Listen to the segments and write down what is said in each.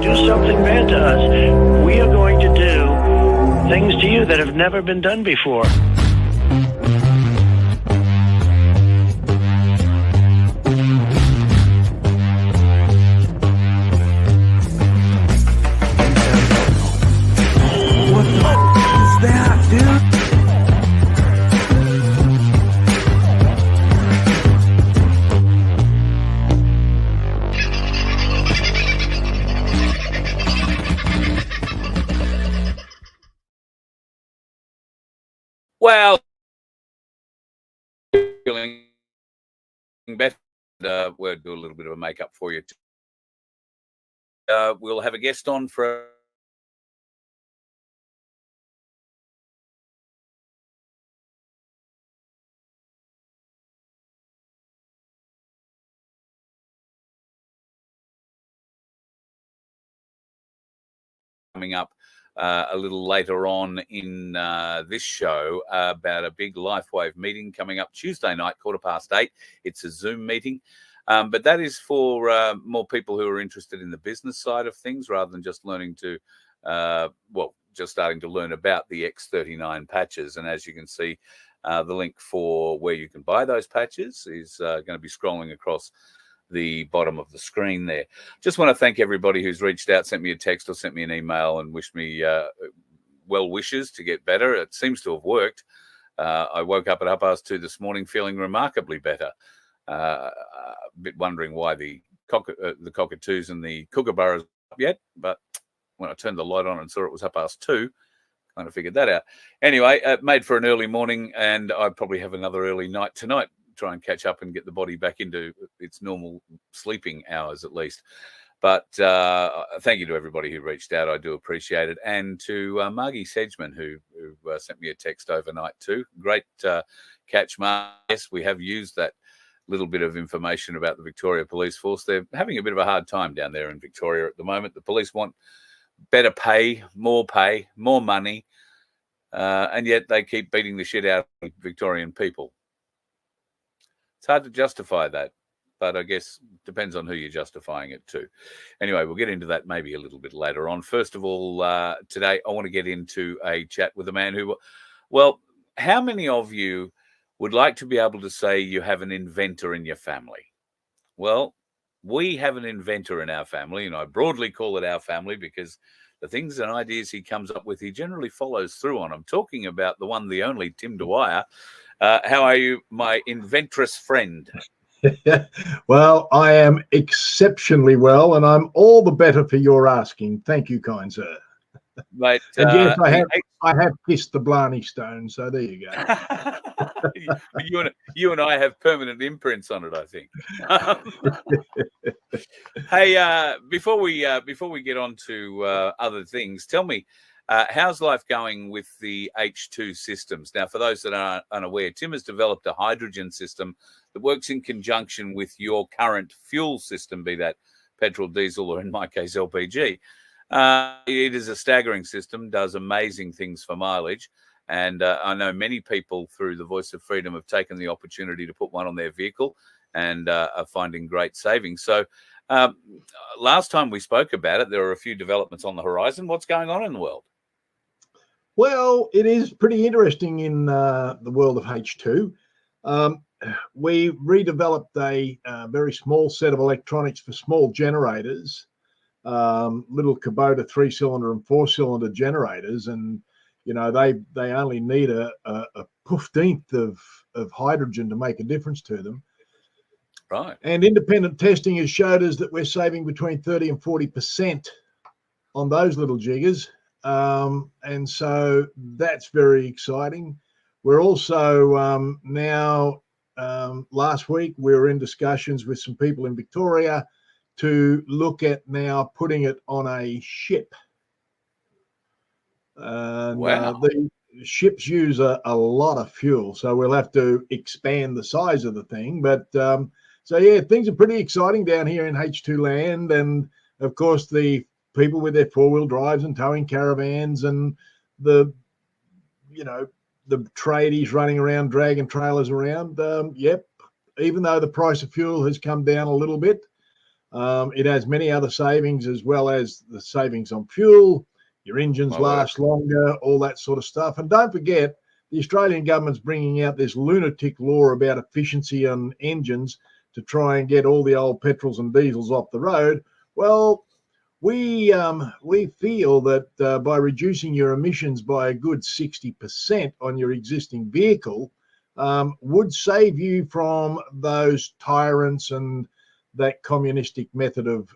do something bad to us, we are going to do things to you that have never been done before. What the is that, dude? Well, feeling better. We'll do a little bit of a makeup for you. We'll have a guest on for coming up a little later on in this show about a big LifeWave meeting coming up Tuesday night, 8:15. It's a Zoom meeting. But that is for more people who are interested in the business side of things rather than just learning to, just starting to learn about the X39 patches. And as you can see, the link for where you can buy those patches is going to be scrolling across the bottom of the screen there. Just want to thank everybody who's reached out, sent me a text or sent me an email and wished me well wishes to get better. It seems to have worked. I woke up at 2:30 this morning feeling remarkably better. A bit wondering why the cockatoos and the kookaburras up yet, but when I turned the light on and saw it was 2:30, kind of figured that out. Anyway, it made for an early morning, and I'd probably have another early night tonight, try and catch up and get the body back into its normal sleeping hours at least. But thank you to everybody who reached out. I do appreciate it. And to Margie Sedgman, who sent me a text overnight too. Great catch, Margie. Yes, we have used that little bit of information about the Victoria Police Force. They're having a bit of a hard time down there in Victoria at the moment. The police want better pay, more money, and yet they keep beating the shit out of Victorian people. It's hard to justify that, but I guess it depends on who you're justifying it to. Anyway, we'll get into that maybe a little bit later on. First of all, today I want to get into a chat with a man who, well, how many of you would like to be able to say you have an inventor in your family? Well, we have an inventor in our family, and I broadly call it our family because the things and ideas he comes up with, he generally follows through on. I'm talking about the one, the only Tim Dwyer. How are you, my inventress friend? Well, I am exceptionally well, and I'm all the better for your asking. Thank you, kind sir. Mate, and yes, I have kissed the Blarney Stone, so there you go. you and I have permanent imprints on it, I think. Hey, before we get on to other things, tell me, how's life going with the H2 systems? Now, for those that are unaware, Tim has developed a hydrogen system that works in conjunction with your current fuel system, be that petrol, diesel, or in my case, LPG. It is a staggering system, does amazing things for mileage. And I know many people through the Voice of Freedom have taken the opportunity to put one on their vehicle and are finding great savings. So last time we spoke about it, there were a few developments on the horizon. What's going on in the world? Well, it is pretty interesting in the world of H2. We redeveloped a very small set of electronics for small generators, little Kubota 3-cylinder and 4-cylinder generators, and they only need a 15th of hydrogen to make a difference to them. Right. And independent testing has showed us that we're saving between 30 and 40% on those little jiggers. And so that's very exciting. We're also now, last week, we were in discussions with some people in Victoria to look at now putting it on a ship. And wow. The ships use a lot of fuel, so we'll have to expand the size of the thing. But so, yeah, things are pretty exciting down here in H2 land. And, of course, the people with their four-wheel drives and towing caravans and the tradies running around, dragging trailers around. Yep, even though the price of fuel has come down a little bit, It has many other savings as well as the savings on fuel. Your engines My word. last longer, all that sort of stuff. And don't forget, the Australian government's bringing out this lunatic law about efficiency on engines to try and get all the old petrols and diesels off the road. Well, we feel that by reducing your emissions by a good 60% on your existing vehicle would save you from those tyrants and that communistic method of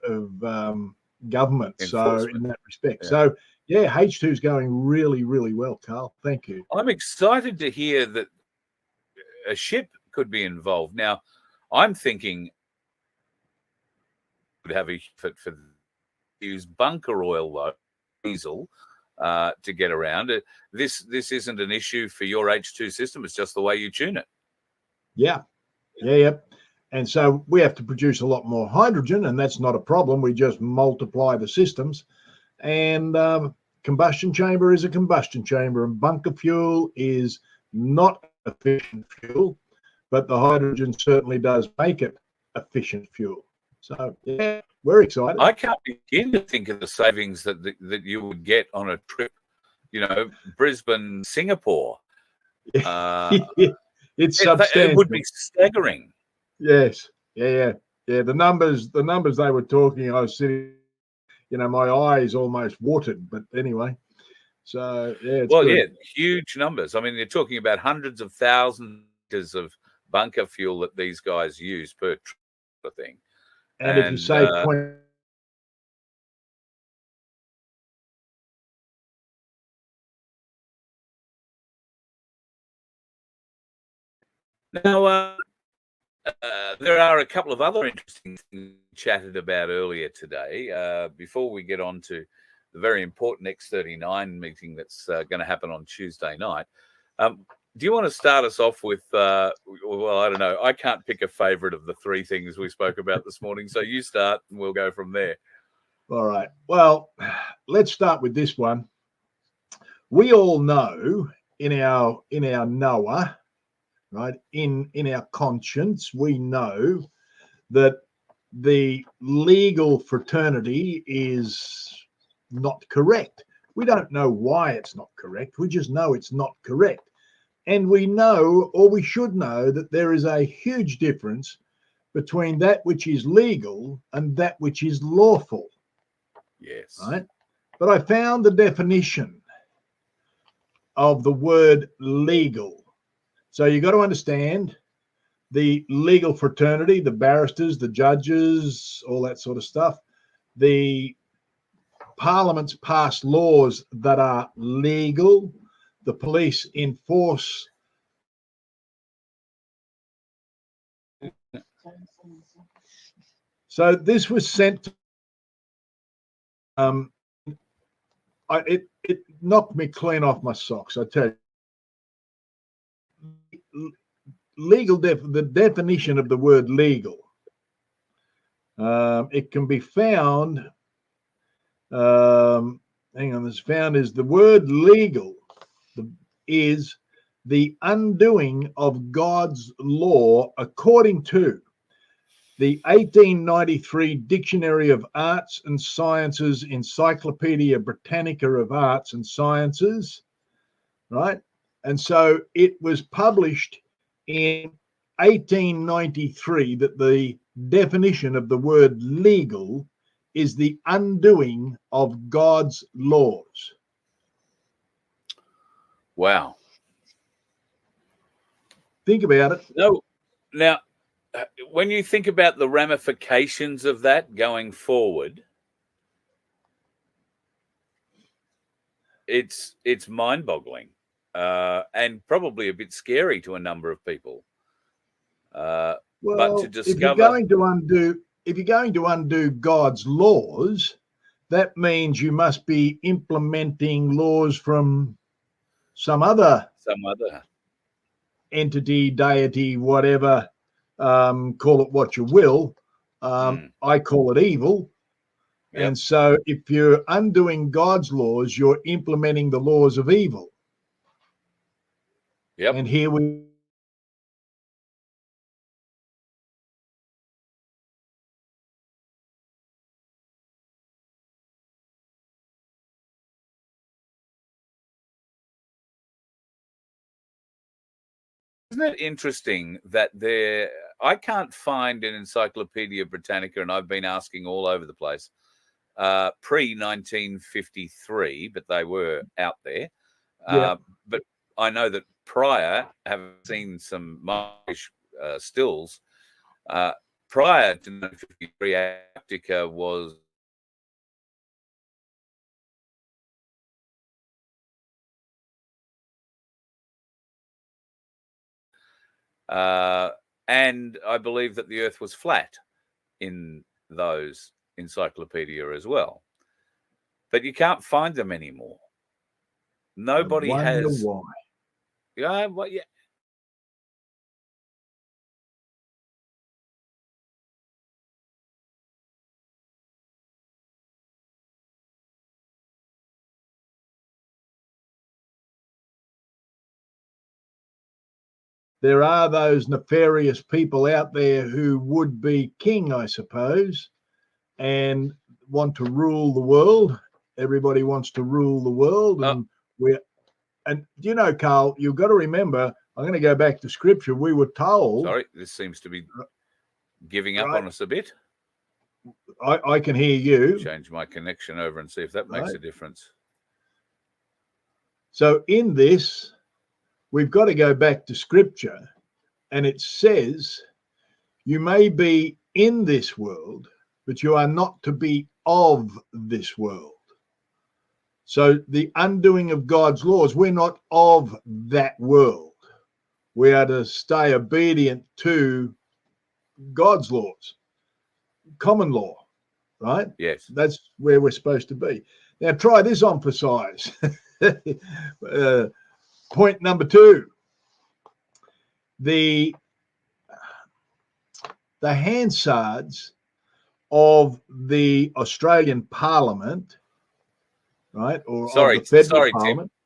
government. So in that respect, Yeah. so yeah, H2 is going really, really well, Carl. Thank you. I'm excited to hear that a ship could be involved. Now, I'm thinking would have a for use bunker oil though, diesel, to get around. This isn't an issue for your H2 system. It's just the way you tune it. Yeah. And so we have to produce a lot more hydrogen, and that's not a problem. We just multiply the systems. And combustion chamber is a combustion chamber, and bunker fuel is not efficient fuel, but the hydrogen certainly does make it efficient fuel. So yeah, we're excited. I can't begin to think of the savings that you would get on a trip, Brisbane, Singapore. It's substantial. It would be staggering. Yes. Yeah. The numbers they were talking, I was sitting, my eyes almost watered, but anyway. So yeah, it's good. Yeah, huge numbers. I mean, you're talking about hundreds of thousands of bunker fuel that these guys use per trip thing. And if you save Now, there are a couple of other interesting things we chatted about earlier today. Before we get on to the very important X39 meeting that's going to happen on Tuesday night, do you want to start us off with, well, I don't know. I can't pick a favourite of the three things we spoke about this morning. So you start and we'll go from there. All right. Well, let's start with this one. We all know in our knower, right, in our conscience, we know that the legal fraternity is not correct. We don't know why it's not correct. We just know it's not correct. And we know, or we should know, that there is a huge difference between that which is legal and that which is lawful. Yes. Right? But I found the definition of the word legal. So you got to understand the legal fraternity, the barristers, the judges, all that sort of stuff. The parliaments pass laws that are legal. The police enforce. So this was sent. It knocked me clean off my socks. I tell you, the definition of the word legal. It can be found. It's found is the word legal is the undoing of God's law according to the 1893 Dictionary of Arts and Sciences, Encyclopedia Britannica of Arts and Sciences, right? And so it was published in 1893 that the definition of the word legal is the undoing of God's laws. Wow. Think about it. No. Now, when you think about the ramifications of that going forward, it's mind-boggling and probably a bit scary to a number of people. Well, but to discover, if you're going to undo God's laws, that means you must be implementing laws from some other entity, deity, whatever. Call it what you will. I call it evil. Yep. And so if you're undoing God's laws, you're implementing the laws of evil. Yep. And here we Isn't it interesting that I can't find an Encyclopedia Britannica, and I've been asking all over the place, pre-1953, but they were out there. Yeah. But I know that prior, having seen some Moorish stills, prior to 1953, Antarctica was and I believe that the Earth was flat in those encyclopedia as well. But you can't find them anymore. Nobody I wonder has. why. Yeah, well, yeah. There are those nefarious people out there who would be king, I suppose, and want to rule the world. Everybody wants to rule the world, and you know, Carl, you've got to remember. I'm going to go back to scripture. We were told. Sorry, this seems to be giving up Right. on us a bit. I can hear you. Change my connection over and see if that makes Right. a difference. So in this, we've got to go back to scripture, and it says, you may be in this world, but you are not to be of this world. So the undoing of God's laws, we're not of that world. We are to stay obedient to God's laws, common law, right? Yes. That's where we're supposed to be. Now try this on for size. Point number 2. The Hansards of the Australian Parliament, right, or Sorry, of the Federal sorry, Parliament. Tim.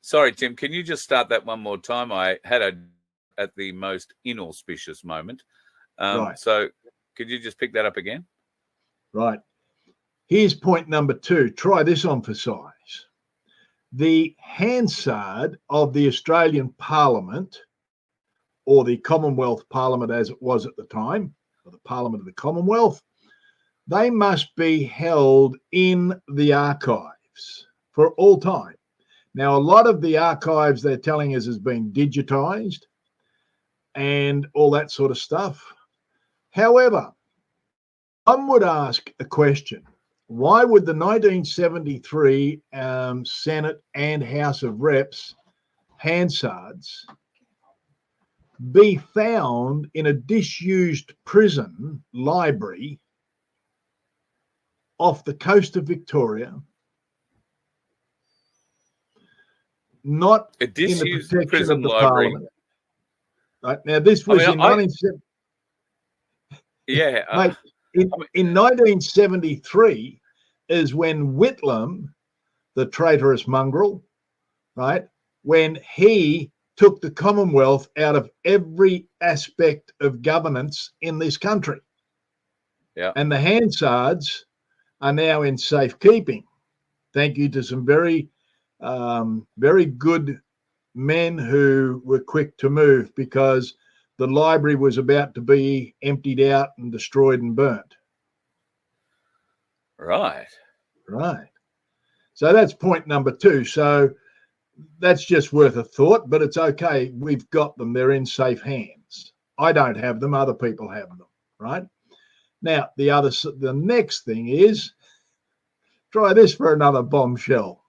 Sorry, Tim. Can you just start that one more time? I had at the most inauspicious moment. Right. So could you just pick that up again? Right. Here's point number 2. Try this on for size. The Hansard of the Australian Parliament, or the Commonwealth Parliament as it was at the time, or the Parliament of the Commonwealth, they must be held in the archives for all time. Now, a lot of the archives they're telling us has been digitized and all that sort of stuff. However, one would ask a question. Why would the 1973 Senate and House of Reps Hansards be found in a disused prison library off the coast of Victoria, not A in the disused protection prison of the library. Parliament? Right. Now, this was in 1970. Yeah. Mate, in 1973 is when Whitlam, the traitorous mongrel, right, when he took the Commonwealth out of every aspect of governance in this country. Yeah. And the Hansards are now in safekeeping. Thank you to some very, very good men who were quick to move, because the library was about to be emptied out and destroyed and burnt. Right. Right. So that's point number 2. So that's just worth a thought, but it's okay. We've got them. They're in safe hands. I don't have them. Other people have them. Right. Now, the next thing is, try this for another bombshell.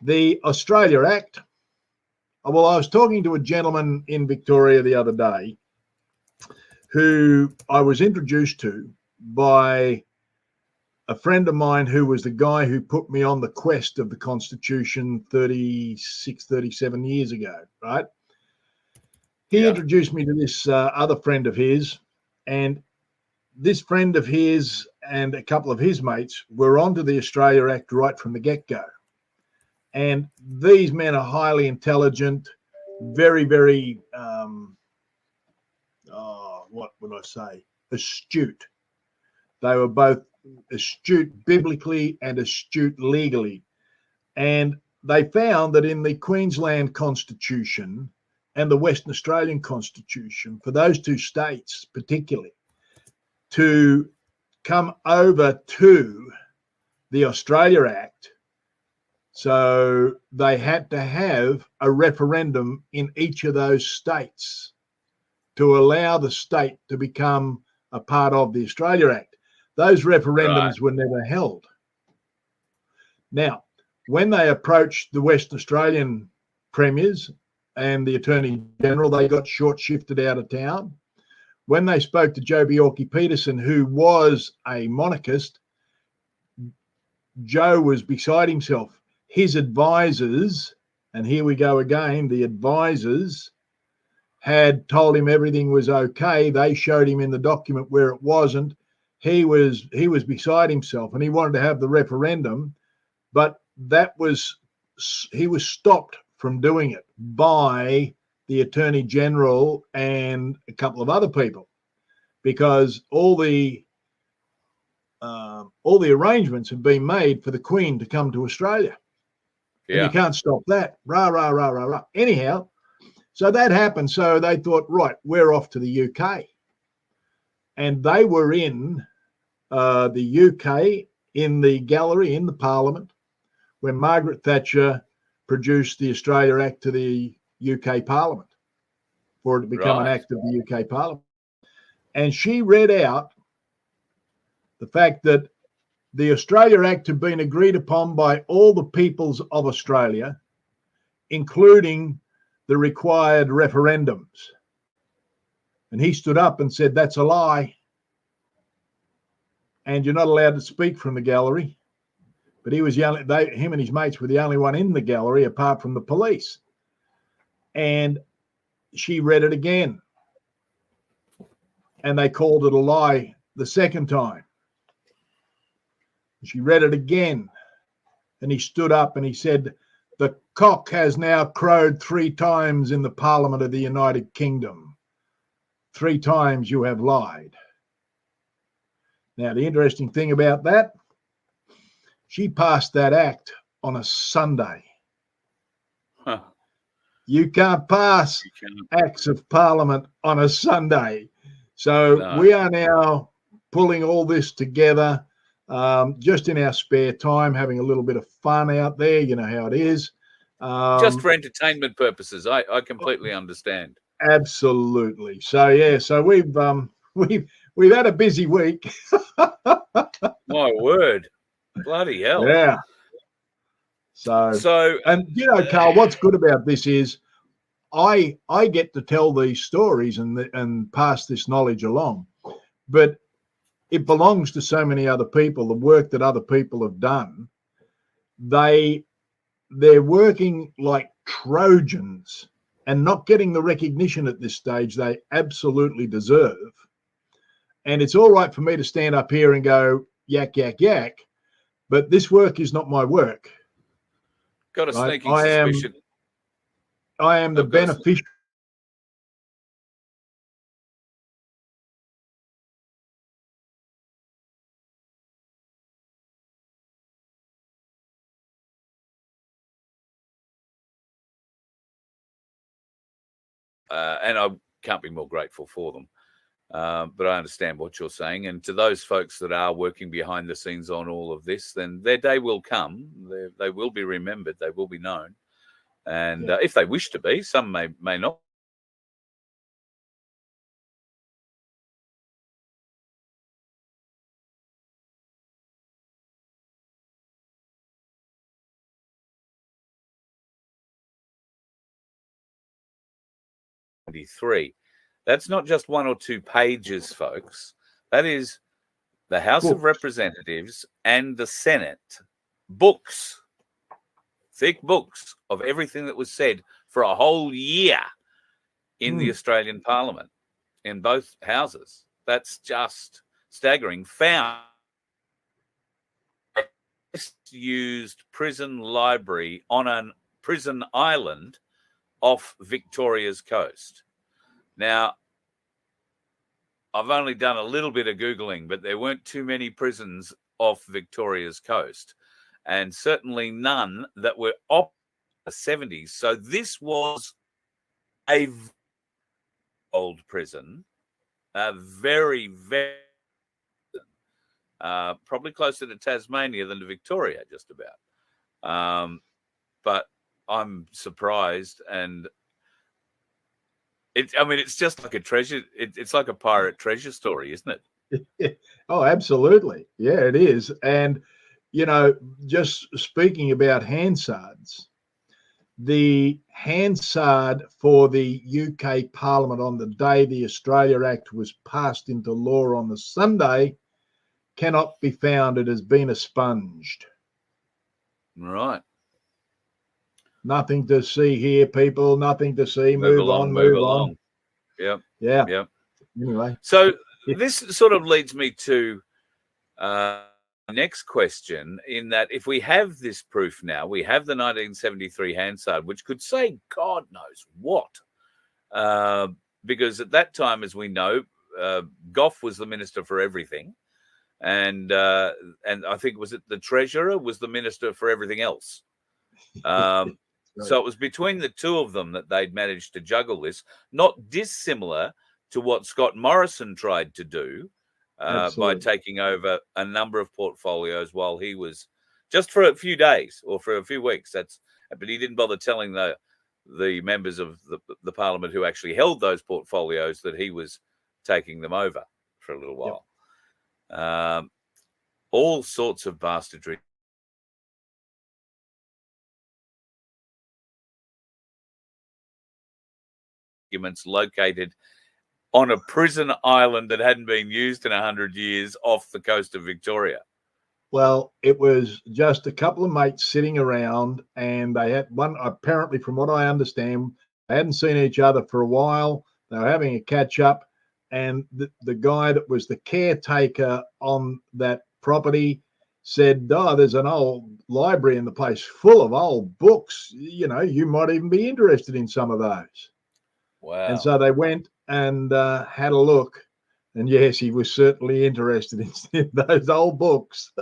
The Australia Act. Well, I was talking to a gentleman in Victoria the other day who I was introduced to by a friend of mine who was the guy who put me on the quest of the Constitution 36, 37 years ago, right? He introduced me to this other friend of his, and this friend of his and a couple of his mates were onto the Australia Act right from the get-go. And these men are highly intelligent, very, very, what would I say, astute. They were both astute biblically and astute legally. And they found that in the Queensland Constitution and the Western Australian Constitution, for those two states particularly, to come over to the Australia Act. So they had to have a referendum in each of those states to allow the state to become a part of the Australia Act. Those referendums were never held. Now, when they approached the Western Australian premiers and the Attorney General, they got short shifted out of town. When they spoke to Joh Bjelke-Petersen, who was a monarchist, Joh was beside himself. His advisors, and here we go again, the advisors had told him everything was okay. They showed him in the document where it wasn't. He was beside himself, and he wanted to have the referendum, but he was stopped from doing it by the Attorney General and a couple of other people, because all the arrangements have been made for the Queen to come to Australia. Yeah. And you can't stop that. Rah, rah, rah, rah, rah. Anyhow, so that happened. So they thought, right, we're off to the UK. And they were in the UK, in the gallery, in the Parliament, when Margaret Thatcher produced the Australia Act to the UK Parliament for it to become an act of the UK Parliament. And she read out the fact that the Australia Act had been agreed upon by all the peoples of Australia, including the required referendums. And he stood up and said, that's a lie. And you're not allowed to speak from the gallery. But he was him and his mates were the only one in the gallery apart from the police. And she read it again. And they called it a lie the second time. She read it again. And he stood up and he said, the cock has now crowed 3 times in the Parliament of the United Kingdom. 3 times you have lied. Now, the interesting thing about that, she passed that act on a Sunday. Huh. You can't pass acts of Parliament on a Sunday. So we are now pulling all this together just in our spare time, having a little bit of fun out there. You know how it is. Just for entertainment purposes. I completely understand. Absolutely. So, yeah, so we've had a busy week. My word. Bloody hell. Yeah. So, and you know, Carl, what's good about this is I get to tell these stories and pass this knowledge along, but it belongs to so many other people. The work that other people have done, they're working like Trojans and not getting the recognition at this stage they absolutely deserve. And it's all right for me to stand up here and go yak, yak, yak, but this work is not my work. Got a sneaking suspicion. I am the beneficiary. And I can't be more grateful for them. But I understand what you're saying. And to those folks that are working behind the scenes on all of this, then their day will come. They will be remembered. They will be known. And if they wish to be, some may not. That's not just 1 or 2 pages, folks. That is the House of Representatives and the Senate. Books, thick books of everything that was said for a whole year in the Australian Parliament, in both houses. That's just staggering. Found used prison library on a prison island off Victoria's coast. Now, I've only done a little bit of Googling, but there weren't too many prisons off Victoria's coast, and certainly none that were off the 70s. So this was a old prison, very, very, probably closer to Tasmania than to Victoria, just about. But I'm surprised, and it's just like a treasure. It's like a pirate treasure story, isn't it? Oh, absolutely. Yeah, it is. And, just speaking about Hansards, the Hansard for the UK Parliament on the day the Australia Act was passed into law on the Sunday cannot be found. It has been expunged. Right. Nothing to see here, people. Nothing to see. Move Move on. Yep. Yeah. Yep. Anyway. So this sort of leads me to next question, in that if we have this proof now, we have the 1973 Hansard, which could say God knows what, because at that time, as we know, Gough was the Minister for Everything, and I think was it the Treasurer was the Minister for everything else. Right. So it was between the two of them that they'd managed to juggle this, not dissimilar to what Scott Morrison tried to do by taking over a number of portfolios while he was, just for a few days or for a few weeks. But he didn't bother telling the members of the Parliament who actually held those portfolios that he was taking them over for a little while. Yep. All sorts of bastardry. Documents located on a prison island that hadn't been used in 100 years off the coast of Victoria. Well, it was just a couple of mates sitting around, and they had one, apparently, from what I understand, they hadn't seen each other for a while. They were having a catch up, and the guy that was the caretaker on that property said, "Oh, there's an old library in the place full of old books. You might even be interested in some of those." Wow. And so they went and had a look. And yes, he was certainly interested in those old books.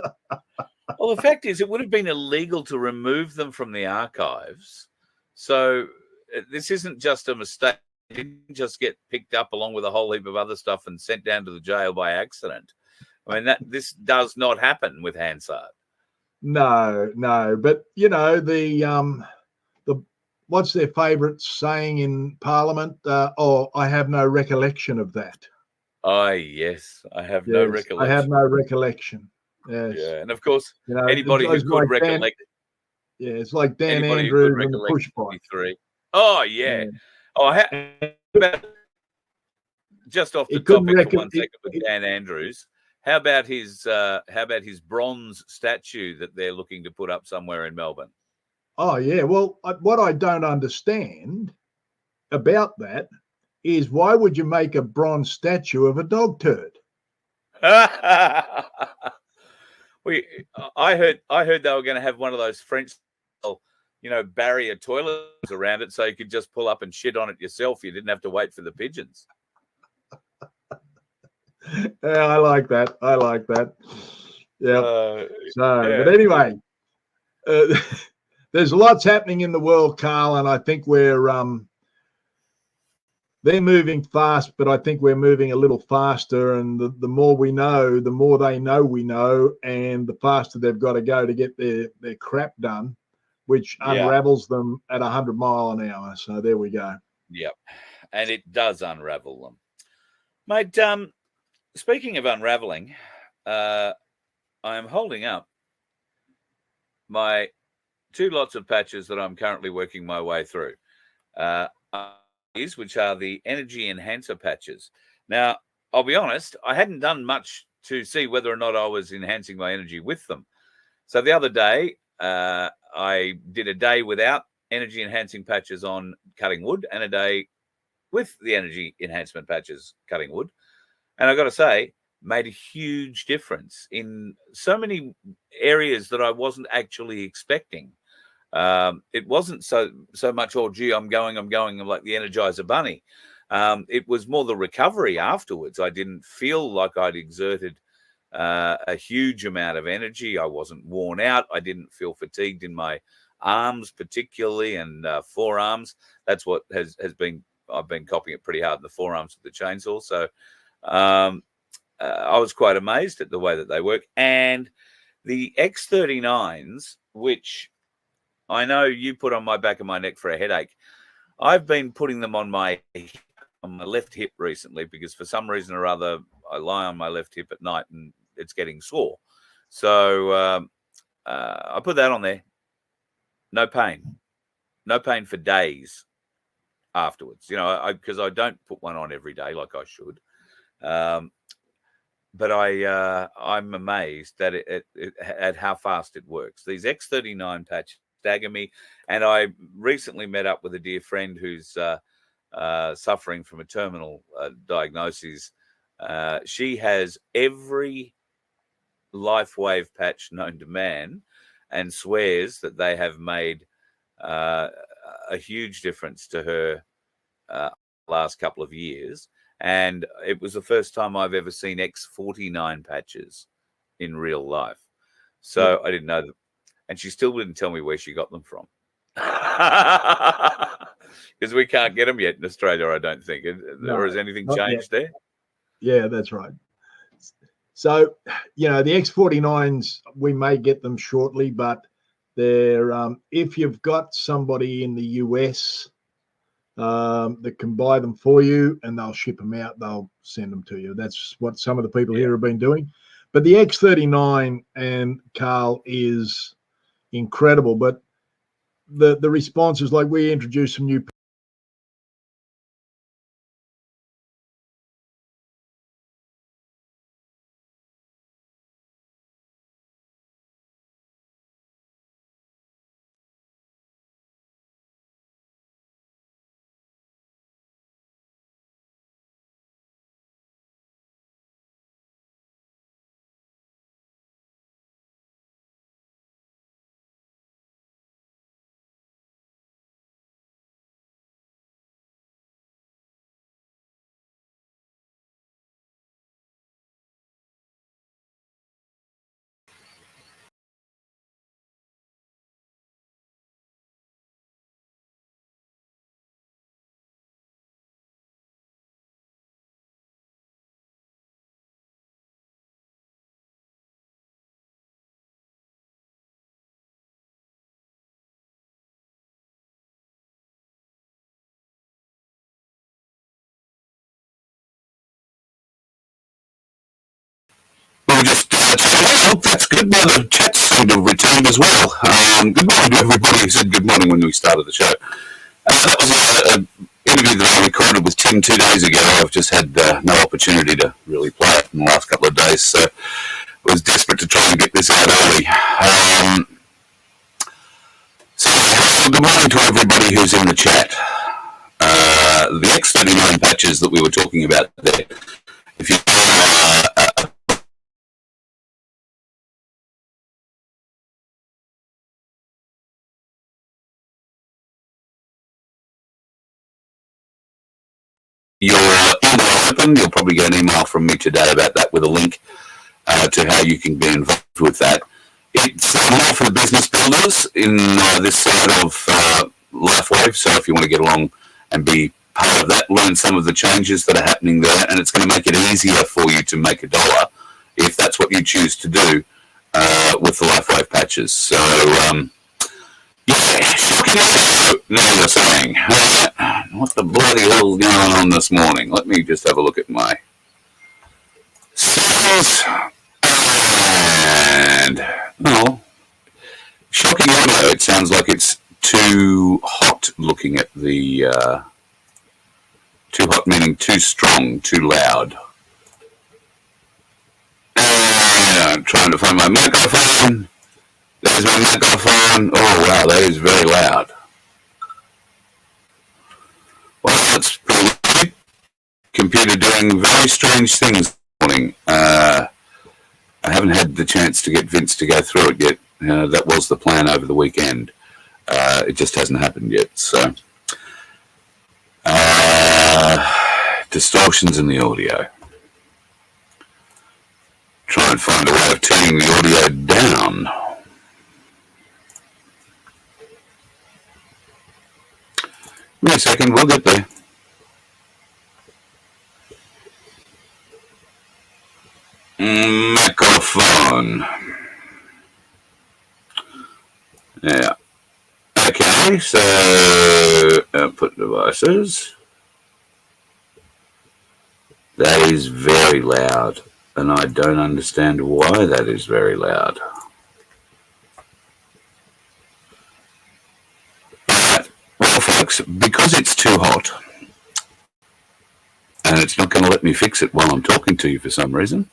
Well, the fact is, it would have been illegal to remove them from the archives. So this isn't just a mistake. It didn't just get picked up along with a whole heap of other stuff and sent down to the jail by accident. I mean, this does not happen with Hansard. No. But, the what's their favourite saying in Parliament? I have no recollection of that. Oh, yes. I have no recollection. I have no recollection. Yes. Yeah. And of course, anybody who could recollect. It's like Dan Andrews and the push bike. Oh, yeah. Oh, just off the topic for 1 second with Dan Andrews. How about his bronze statue that they're looking to put up somewhere in Melbourne? Oh, yeah. Well, what I don't understand about that is, why would you make a bronze statue of a dog turd? I heard they were going to have one of those French, barrier toilets around it, so you could just pull up and shit on it yourself. You didn't have to wait for the pigeons. Yeah, I like that. Yeah. But anyway, there's lots happening in the world, Carl, and I think they're moving fast, but I think we're moving a little faster. And the more we know, the more they know we know, and the faster they've got to go to get their crap done, which unravels them at 100 mile an hour. So there we go. Yep. And it does unravel them. Mate, speaking of unraveling, I am holding up my 2 lots of patches that I'm currently working my way through. Which are the energy enhancer patches. Now, I'll be honest, I hadn't done much to see whether or not I was enhancing my energy with them. So the other day, I did a day without energy enhancing patches on cutting wood and a day with the energy enhancement patches cutting wood. And I got to say, made a huge difference in so many areas that I wasn't actually expecting. It wasn't so much, oh, gee, I'm going like the Energizer Bunny. It was more the recovery afterwards. I didn't feel like I'd exerted a huge amount of energy. I wasn't worn out. I didn't feel fatigued in my arms particularly, and forearms. That's what has been I've been copying it pretty hard in the forearms with the chainsaw. So I was quite amazed at the way that they work. And the X39s, which I know you put on my back of my neck for a headache, I've been putting them on my left hip recently because for some reason or other I lie on my left hip at night and it's getting sore. So I put that on there. No pain for days afterwards. You know, because I don't put one on every day like I should. But I'm amazed that at how fast it works. These X39 patches stagger me, and I recently met up with a dear friend who's suffering from a terminal diagnosis. She has every LifeWave patch known to man, and swears that they have made a huge difference to her last couple of years. And it was the first time I've ever seen X49 patches in real life. So I didn't know them. And she still didn't tell me where she got them from. Because we can't get them yet in Australia, I don't think. Or has anything changed there? Yeah, that's right. So, you know, the X49s, we may get them shortly, but they're if you've got somebody in the US that can buy them for you and they'll ship them out, they'll send them to you. That's what some of the people here have been doing. But the X39, and Carl, is incredible. But the response is like, we introduced some new Well, just that's good. Now the chat's sort of returned as well. Good morning to everybody who said good morning when we started the show. That was an interview that I recorded with Tim 2 days ago. I've just had no opportunity to really play it in the last couple of days, so I was desperate to try and get this out early. So good morning to everybody who's in the chat. The X39 patches that we were talking about there, if you your email open, you'll probably get an email from me today about that with a link to how you can get involved with that. It's more for the business builders in this side of LifeWave, so if you want to get along and be part of that, learn some of the changes that are happening there, and it's going to make it easier for you to make $1 if that's what you choose to do with the LifeWave patches. So, now you're saying, what the bloody hell's going on this morning? Let me just have a look at my settings. And, well, shocking audio. It sounds like it's too hot looking at the, too hot meaning too strong, too loud. I'm trying to find my microphone. There's my microphone. Oh, wow, that is very loud. Well, that's pretty good. Computer doing very strange things this morning. I haven't had the chance to get Vince to go through it yet. That was the plan over the weekend. It just hasn't happened yet. So, distortions in the audio. Try and find a way of turning the audio down. Give me a second, we'll get there. on. Yeah. Okay, so output devices. That is very loud, and I don't understand why that is very loud. Right. Well, folks, because it's too hot, and it's not going to let me fix it while I'm talking to you for some reason.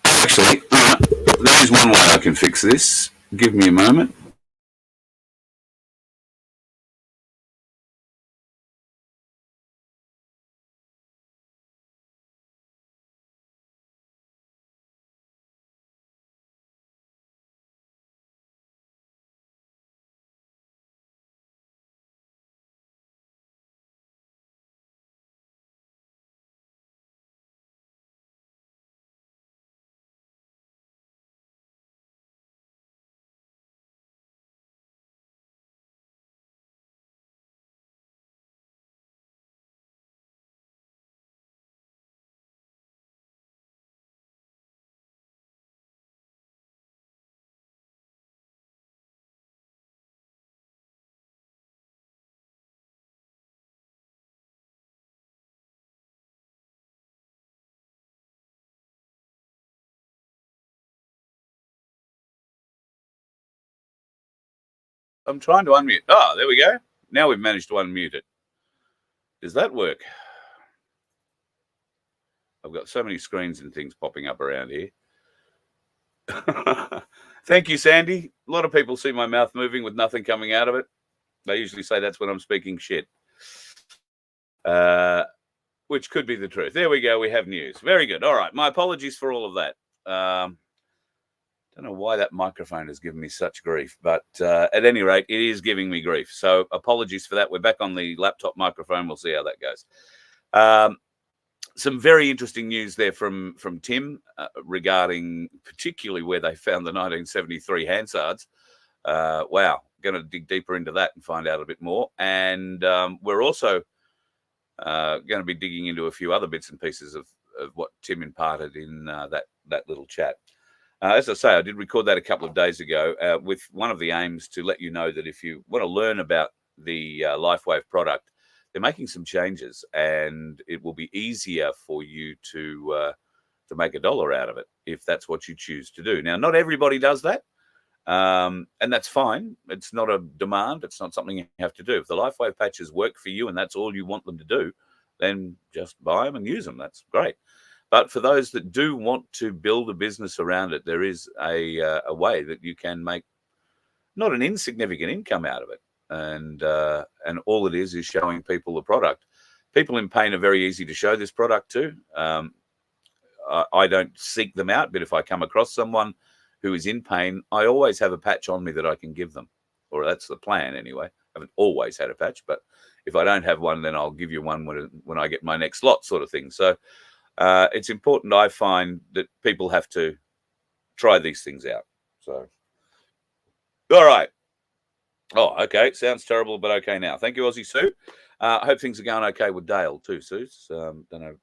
Actually, there is one way I can fix this. Give me a moment. I'm trying to unmute. Oh, there we go. Now we've managed to unmute it. Does that work? I've got so many screens and things popping up around here. Thank you, Sandy. A lot of people see my mouth moving with nothing coming out of it. They usually say that's when I'm speaking shit, which could be the truth. There we go. We have news. Very good. All right. My apologies for all of that. Don't know why that microphone has given me such grief, but at any rate, it is giving me grief. So apologies for that. We're back on the laptop microphone. We'll see how that goes. Some very interesting news there from Tim regarding particularly where they found the 1973 Hansards. Wow, going to dig deeper into that and find out a bit more. And we're also going to be digging into a few other bits and pieces of what Tim imparted in that little chat. As I say, I did record that a couple of days ago with one of the aims to let you know that if you want to learn about the LifeWave product, they're making some changes, and it will be easier for you to make $1 out of it if that's what you choose to do. Now, not everybody does that, and that's fine. It's not a demand. It's not something you have to do. If the LifeWave patches work for you and that's all you want them to do, then just buy them and use them. That's great. But for those that do want to build a business around it, there is a way that you can make not an insignificant income out of it. And all it is showing people the product. People in pain are very easy to show this product to. I don't seek them out, but if I come across someone who is in pain, I always have a patch on me that I can give them, or that's the plan anyway. I haven't always had a patch, but if I don't have one, then I'll give you one when I get my next lot, sort of thing. So it's important, I find, that people have to try these things out. So, all right. Oh, okay. Sounds terrible, but okay now. Thank you, Aussie Sue. I hope things are going okay with Dale too, Sue. Don't know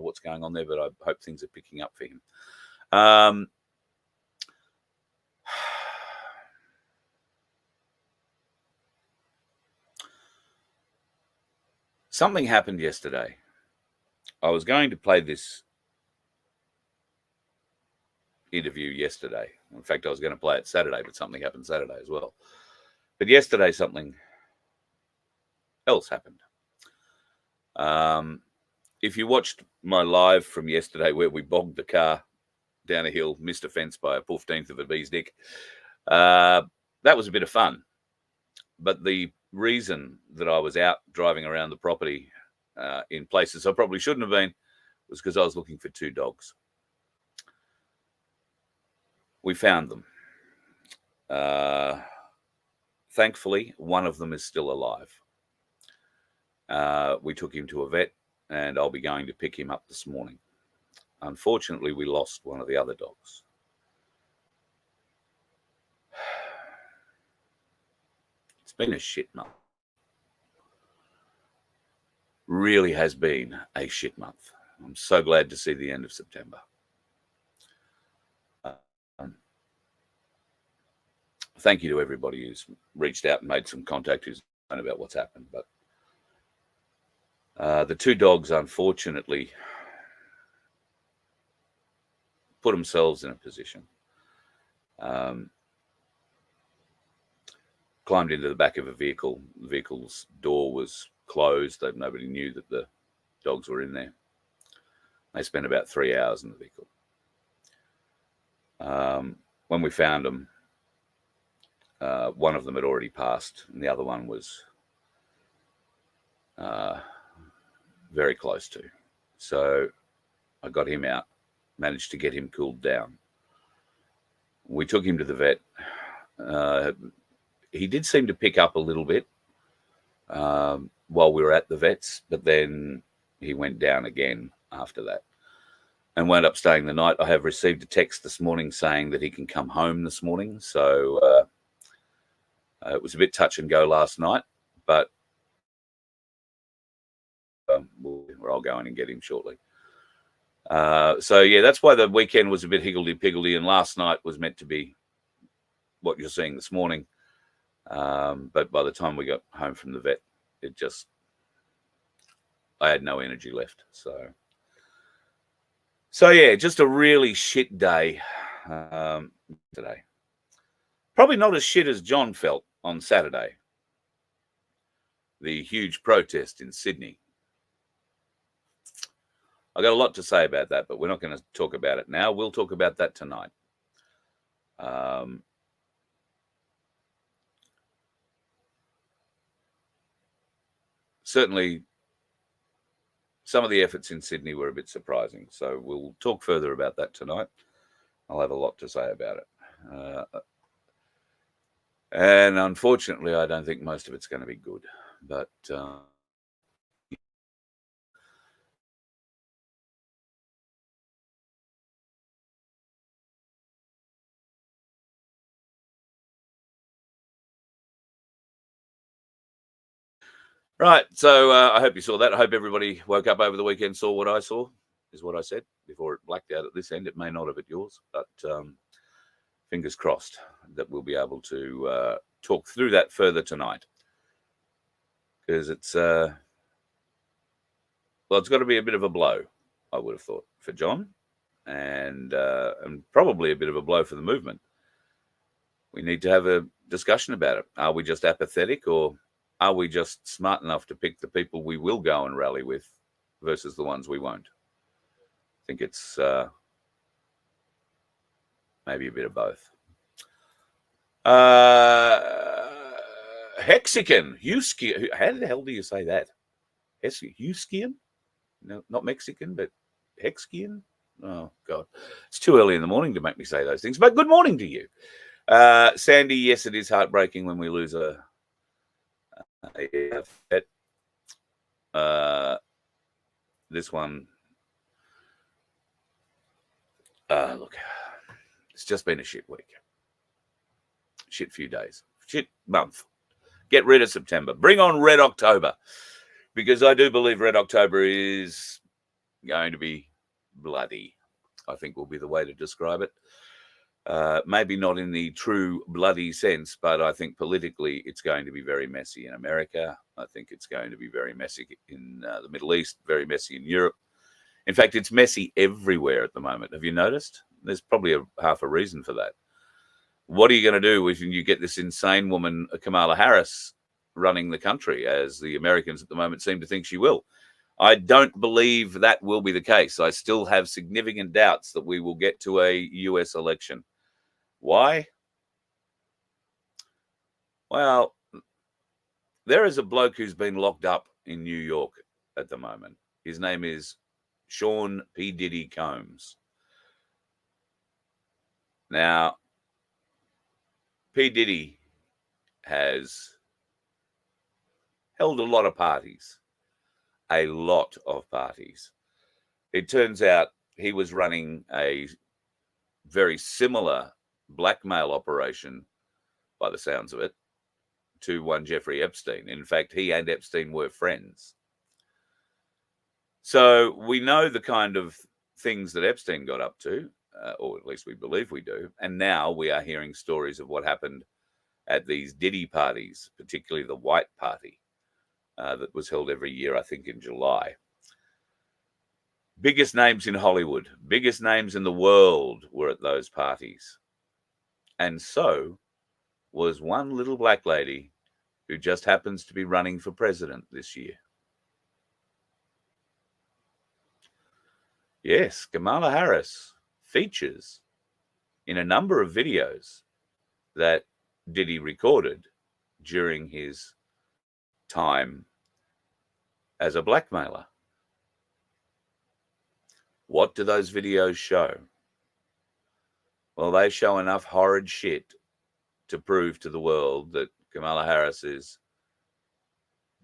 what's going on there, but I hope things are picking up for him. Something happened yesterday. I was going to play this interview yesterday. In fact, I was going to play it Saturday, but something happened Saturday as well. But yesterday, something else happened. If you watched my live from yesterday where we bogged the car down a hill, missed a fence by a 15th of a bee's dick, that was a bit of fun. But the reason that I was out driving around the property in places I probably shouldn't have been was because I was looking for 2 dogs. We found them. Thankfully, one of them is still alive. We took him to a vet, and I'll be going to pick him up this morning. Unfortunately, we lost one of the other dogs. It's been a shit month. Really has been a shit month. I'm so glad to see the end of September. Thank you to everybody who's reached out and made some contact who's known about what's happened. But the two dogs, unfortunately, put themselves in a position. Climbed into the back of a vehicle. The vehicle's door was closed. Nobody knew that the dogs were in there. They spent about 3 hours in the vehicle. When we found them, one of them had already passed, and the other one was very close to. So I got him out, managed to get him cooled down. We took him to the vet. He did seem to pick up a little bit while we were at the vet's, but then he went down again after that and wound up staying the night. I have received a text this morning saying that he can come home this morning. So it was a bit touch and go last night, but I'll go in and get him shortly. So, yeah, that's why the weekend was a bit higgledy-piggledy, and last night was meant to be what you're seeing this morning. But by the time we got home from the vet, I had no energy left. So yeah, just a really shit day today. Probably not as shit as John felt on Saturday. The huge protest in Sydney. I got a lot to say about that, but we're not going to talk about it now. We'll talk about that tonight. Certainly, some of the efforts in Sydney were a bit surprising. So we'll talk further about that tonight. I'll have a lot to say about it. And unfortunately, I don't think most of it's going to be good. But right, so I hope you saw that. I hope everybody woke up over the weekend, saw what I saw, is what I said, before it blacked out at this end. It may not have at yours, but fingers crossed that we'll be able to talk through that further tonight. Because it's got to be a bit of a blow, I would have thought, for John, and probably a bit of a blow for the movement. We need to have a discussion about it. Are we just apathetic, or are we just smart enough to pick the people we will go and rally with versus the ones we won't? I think it's maybe a bit of both. Hexican, how the hell do you say that? Huskian? No, not Mexican, but Hexian? Oh, God. It's too early in the morning to make me say those things, but good morning to you. Sandy, yes, it is heartbreaking when we lose a pet. This one, look, it's just been a shit week. Shit few days. Shit month. Get rid of September. Bring on Red October. Because I do believe Red October is going to be bloody, I think will be the way to describe it. Maybe not in the true bloody sense, but I think politically it's going to be very messy in America. I think it's going to be very messy in the Middle East, very messy in Europe. In fact, it's messy everywhere at the moment. Have you noticed? There's probably half a reason for that. What are you going to do if you get this insane woman, Kamala Harris, running the country, as the Americans at the moment seem to think she will? I don't believe that will be the case. I still have significant doubts that we will get to a US election. Why? Well, there is a bloke who's been locked up in New York at the moment. His name is Sean P. Diddy Combs. Now, P. Diddy has held a lot of parties. A lot of parties. It turns out he was running a very similar blackmail operation, by the sounds of it, to one Jeffrey Epstein. In fact, he and Epstein were friends. So we know the kind of things that Epstein got up to, or at least we believe we do. And now we are hearing stories of what happened at these Diddy parties, particularly the White Party that was held every year, I think in July. Biggest names in Hollywood, biggest names in the world were at those parties. And so was one little black lady who just happens to be running for president this year. Yes, Kamala Harris features in a number of videos that Diddy recorded during his time as a blackmailer. What do those videos show? Well, they show enough horrid shit to prove to the world that Kamala Harris is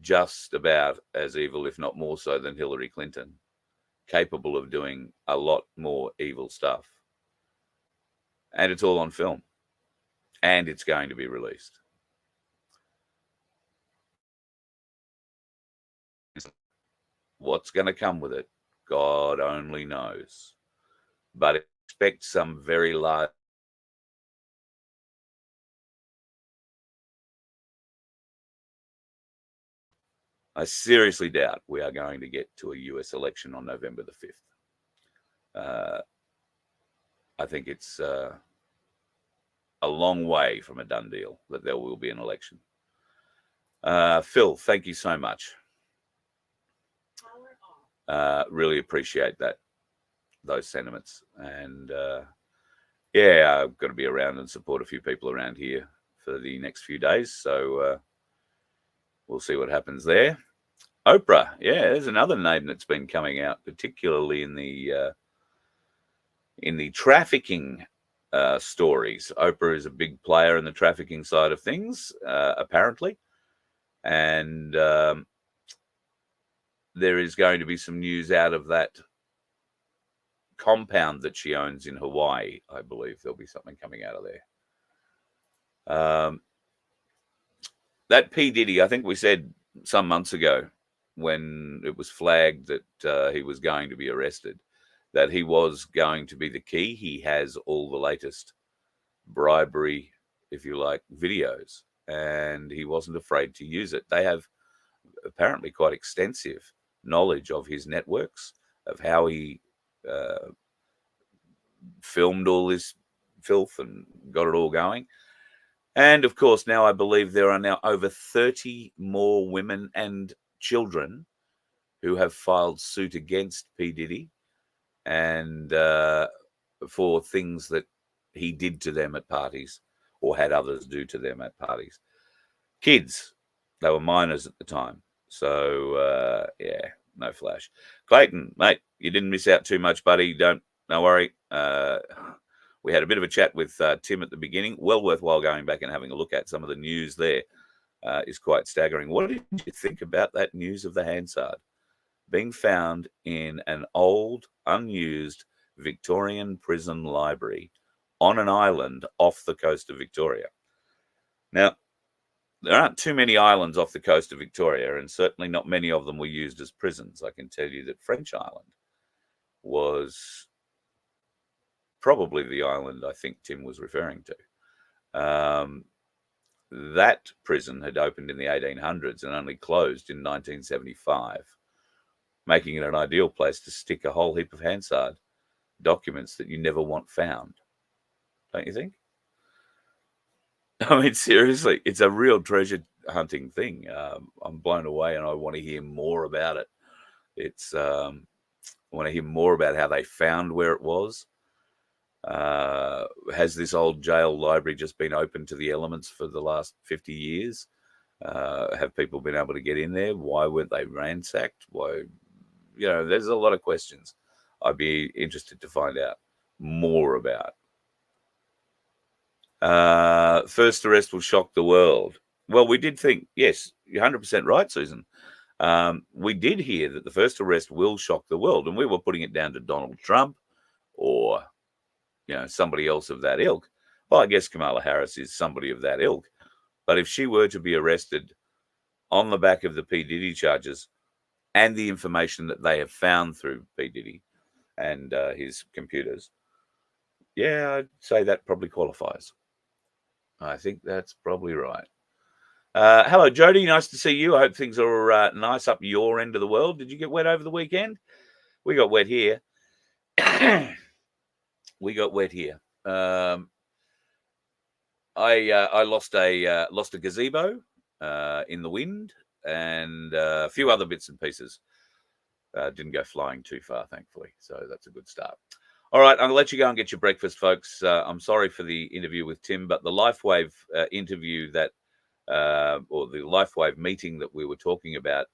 just about as evil, if not more so, than Hillary Clinton, capable of doing a lot more evil stuff. And it's all on film. And it's going to be released. What's going to come with it, God only knows. But expect some very large. I seriously doubt we are going to get to a US election on November the 5th. I think it's a long way from a done deal that there will be an election. Phil, thank you so much. Really appreciate those sentiments. And yeah, I've got to be around and support a few people around here for the next few days. So we'll see what happens there. Oprah, yeah, there's another name that's been coming out, particularly in the trafficking stories. Oprah is a big player in the trafficking side of things, apparently, and there is going to be some news out of that compound that she owns in Hawaii. I believe there'll be something coming out of there. That P. Diddy, I think we said some months ago when it was flagged that he was going to be arrested, that he was going to be the key. He has all the latest bribery, if you like, videos, and he wasn't afraid to use it. They have apparently quite extensive knowledge of his networks, of how he filmed all this filth and got it all going. And of course, now I believe there are now over 30 more women and children who have filed suit against P. Diddy and for things that he did to them at parties or had others do to them at parties. Kids, they were minors at the time. So, yeah, no flash. Clayton, mate, you didn't miss out too much, buddy. Don't worry. We had a bit of a chat with Tim at the beginning. Well worthwhile going back and having a look at some of the news there. Is quite staggering. What did you think about that news of the Hansard being found in an old, unused Victorian prison library on an island off the coast of Victoria? Now, there aren't too many islands off the coast of Victoria, and certainly not many of them were used as prisons. I can tell you that French Island was probably the island I think Tim was referring to. That prison had opened in the 1800s and only closed in 1975, making it an ideal place to stick a whole heap of Hansard documents that you never want found. Don't you think? I mean, seriously, it's a real treasure hunting thing. I'm blown away and I want to hear more about it. I want to hear more about how they found where it was. Has this old jail library just been open to the elements for the last 50 years? Have people been able to get in there? Why weren't they ransacked? Why, there's a lot of questions I'd be interested to find out more about. First arrest will shock the world. Well, we did think, yes, you're 100% right, Susan. We did hear that the first arrest will shock the world, and we were putting it down to Donald Trump or somebody else of that ilk. Well, I guess Kamala Harris is somebody of that ilk. But if she were to be arrested on the back of the P. Diddy charges, and the information that they have found through P. Diddy and his computers, yeah, I'd say that probably qualifies. I think that's probably right. Hello, Jody. Nice to see you. I hope things are nice up your end of the world. Did you get wet over the weekend? We got wet here. We got wet here. I lost a gazebo in the wind, and a few other bits and pieces. Didn't go flying too far, thankfully. So that's a good start. All right, I'm going to let you go and get your breakfast, folks. I'm sorry for the interview with Tim, but the LifeWave interview that, or the LifeWave meeting that we were talking about,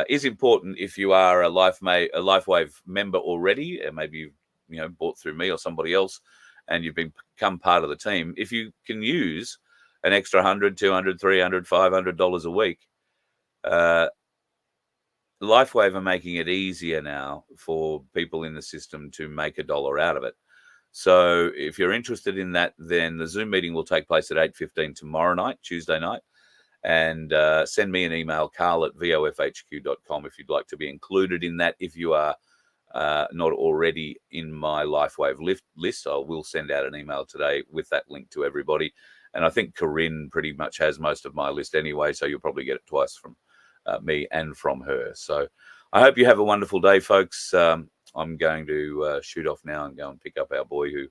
is important if you are a LifeWave member already, and maybe you've bought through me or somebody else, and you've become part of the team. If you can use an extra $100, $200, $300, $500 a week, LifeWave are making it easier now for people in the system to make $1 out of it. So if you're interested in that, then the Zoom meeting will take place at 8:15 tomorrow night, Tuesday night. And send me an email, carl@vofhq.com, if you'd like to be included in that. If you are not already in my LifeWave list, I will send out an email today with that link to everybody. And I think Corinne pretty much has most of my list anyway, so you'll probably get it twice from me and from her. So I hope you have a wonderful day, folks. I'm going to shoot off now and go and pick up our boy who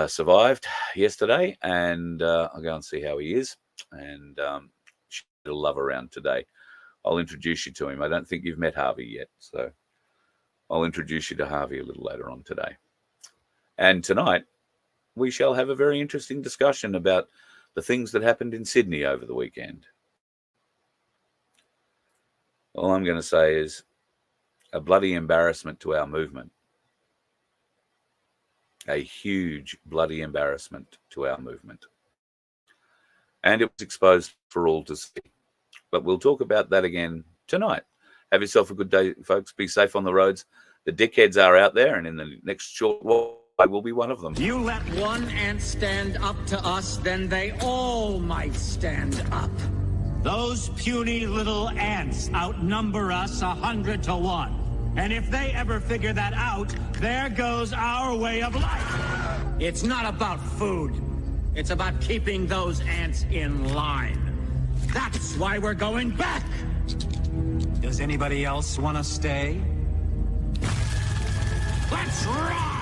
survived yesterday, and I'll go and see how he is. And she'll love around today. I'll introduce you to him. I don't think you've met Harvey yet, so I'll introduce you to Harvey a little later on today. And tonight, we shall have a very interesting discussion about the things that happened in Sydney over the weekend. All I'm going to say is a bloody embarrassment to our movement. A huge bloody embarrassment to our movement. And it was exposed for all to see. But we'll talk about that again tonight. Have yourself a good day, folks. Be safe on the roads. The dickheads are out there, and in the next short while, I will be one of them. You let one ant stand up to us, then they all might stand up. Those puny little ants outnumber us 100 to 1. And if they ever figure that out, there goes our way of life. It's not about food. It's about keeping those ants in line. That's why we're going back. Does anybody else want to stay? Let's rock!